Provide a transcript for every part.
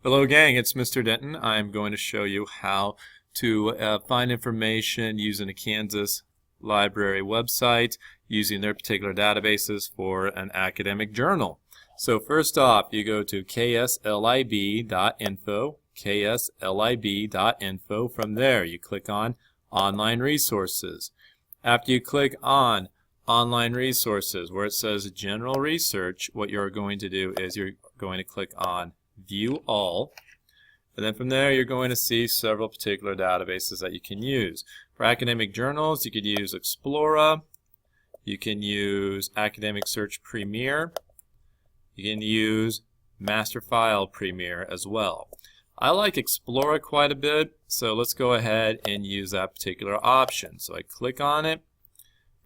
Hello gang, it's Mr. Denton. I'm going to show you how to find information using a Kansas library website using their particular databases for an academic journal. So first off, you go to kslib.info, kslib.info. From there, you click on Online Resources. After you click on Online Resources, where it says General Research, what you're going to do is you're going to click on View All, and then from there you're going to see several particular databases that you can use. For academic journals, you could use Explora, you can use Academic Search Premier, you can use Masterfile Premier as well. I like Explora quite a bit, so let's go ahead and use that particular option. So I click on it.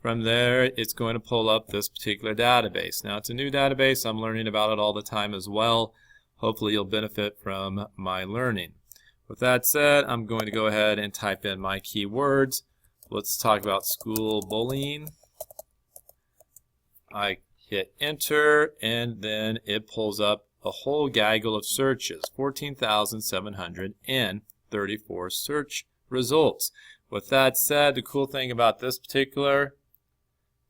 From there, it's going to pull up this particular database. Now, it's a new database. I'm learning about it all the time as well. Hopefully, you'll benefit from my learning. With that said, I'm going to go ahead and type in my keywords. Let's talk about school bullying. I hit enter, and then it pulls up a whole gaggle of searches, 14,734 search results. With that said, the cool thing about this particular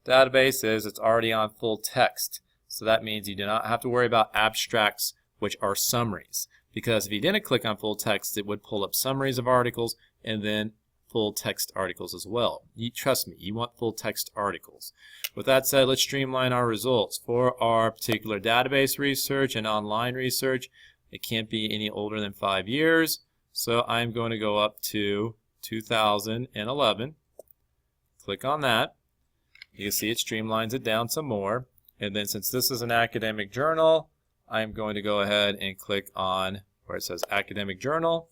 database is it's already on full text. So that means you do not have to worry about abstracts, which are summaries. Because if you didn't click on full text, it would pull up summaries of articles and then full text articles as well. Trust me, you want full text articles. With that said, let's streamline our results. For our particular database research and online research, it can't be any older than 5 years. So I'm going to go up to 2011. Click on that. You can see it streamlines it down some more. And then since this is an academic journal, I'm going to go ahead and click on where it says Academic Journal.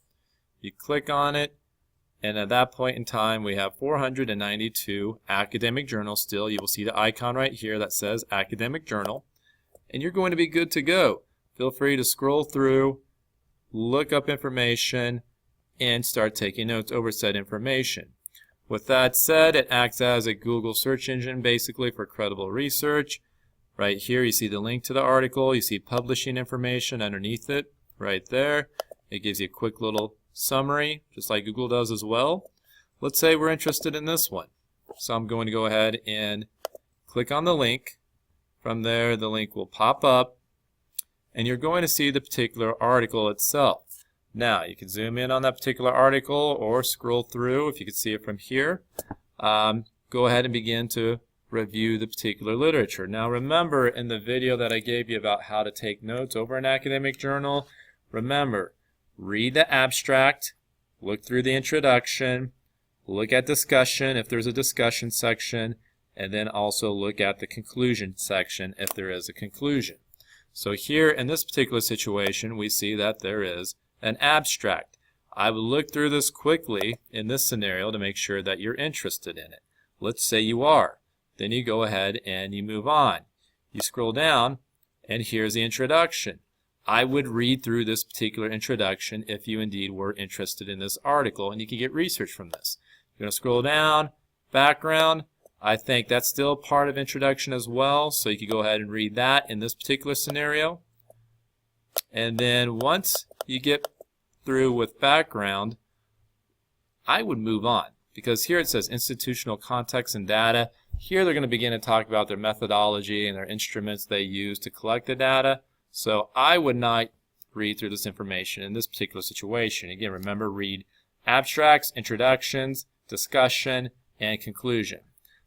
You click on it, and at that point in time, we have 492 academic journals still. You will see the icon right here that says Academic Journal, and you're going to be good to go. Feel free to scroll through, look up information, and start taking notes over said information. With that said, it acts as a Google search engine basically for credible research. Right here you see the link to the article, you see publishing information underneath it right there. It gives you a quick little summary just like Google does as well. Let's say we're interested in this one. So I'm going to go ahead and click on the link. From there the link will pop up and you're going to see the particular article itself. Now, you can zoom in on that particular article or scroll through if you can see it from here. Go ahead and begin to review the particular literature. Now, remember in the video that I gave you about how to take notes over an academic journal, remember, read the abstract, look through the introduction, look at discussion if there's a discussion section, and then also look at the conclusion section if there is a conclusion. So here in this particular situation, we see that there is an abstract. I will look through this quickly in this scenario to make sure that you're interested in it. Let's say you are. Then you go ahead and you move on. You scroll down and here's the introduction. I would read through this particular introduction if you indeed were interested in this article, and you can get research from this. You're going to scroll down, background. I think that's still part of introduction as well, so you can go ahead and read that in this particular scenario. And then once you get through with background, I would move on because here it says institutional context and data. Here they're going to begin to talk about their methodology and their instruments they use to collect the data. So I would not read through this information in this particular situation. Again, remember, read abstracts, introductions, discussion, and conclusion.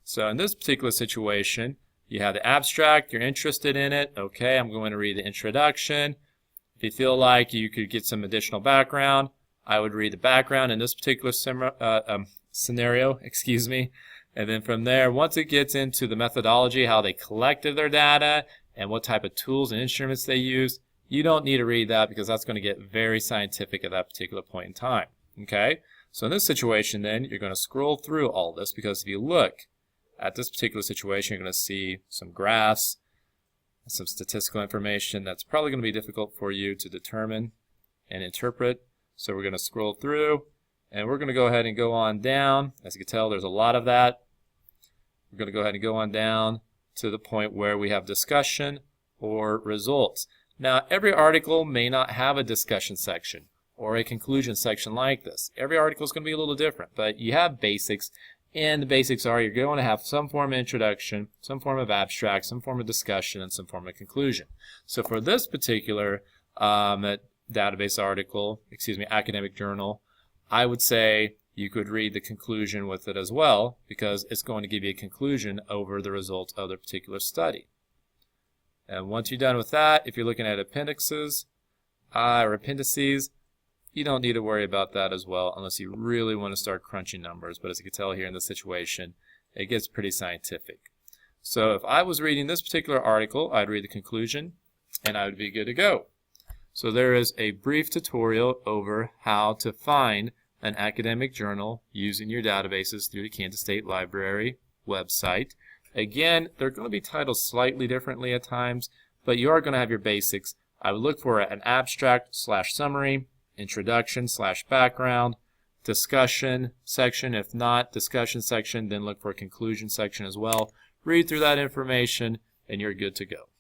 So in this particular situation, you have the abstract, you're interested in it. Okay, I'm going to read the introduction. If you feel like you could get some additional background, I would read the background in this particular scenario, and then from there, once it gets into the methodology, how they collected their data, and what type of tools and instruments they use, you don't need to read that because that's going to get very scientific at that particular point in time. Okay, so in this situation then, you're going to scroll through all this because if you look at this particular situation, you're going to see some graphs, some statistical information that's probably going to be difficult for you to determine and interpret. So we're going to scroll through and we're going to go ahead and go on down. As you can tell, there's a lot of that. We're going to go ahead and go on down to the point where we have discussion or results. Now, every article may not have a discussion section or a conclusion section like this. Every article is going to be a little different, but you have basics, and the basics are you're going to have some form of introduction, some form of abstract, some form of discussion, and some form of conclusion. So for this particular database article, academic journal, I would say you could read the conclusion with it as well, because it's going to give you a conclusion over the results of the particular study. And once you're done with that, if you're looking at appendices or appendices, you don't need to worry about that as well unless you really want to start crunching numbers. But as you can tell here in this situation, it gets pretty scientific. So if I was reading this particular article, I'd read the conclusion and I would be good to go. So there is a brief tutorial over how to find an academic journal using your databases through the Kansas State Library website. Again, they're going to be titled slightly differently at times, but you are going to have your basics. I would look for an abstract/summary, introduction/background, discussion section. If not discussion section, then look for a conclusion section as well. Read through that information and you're good to go.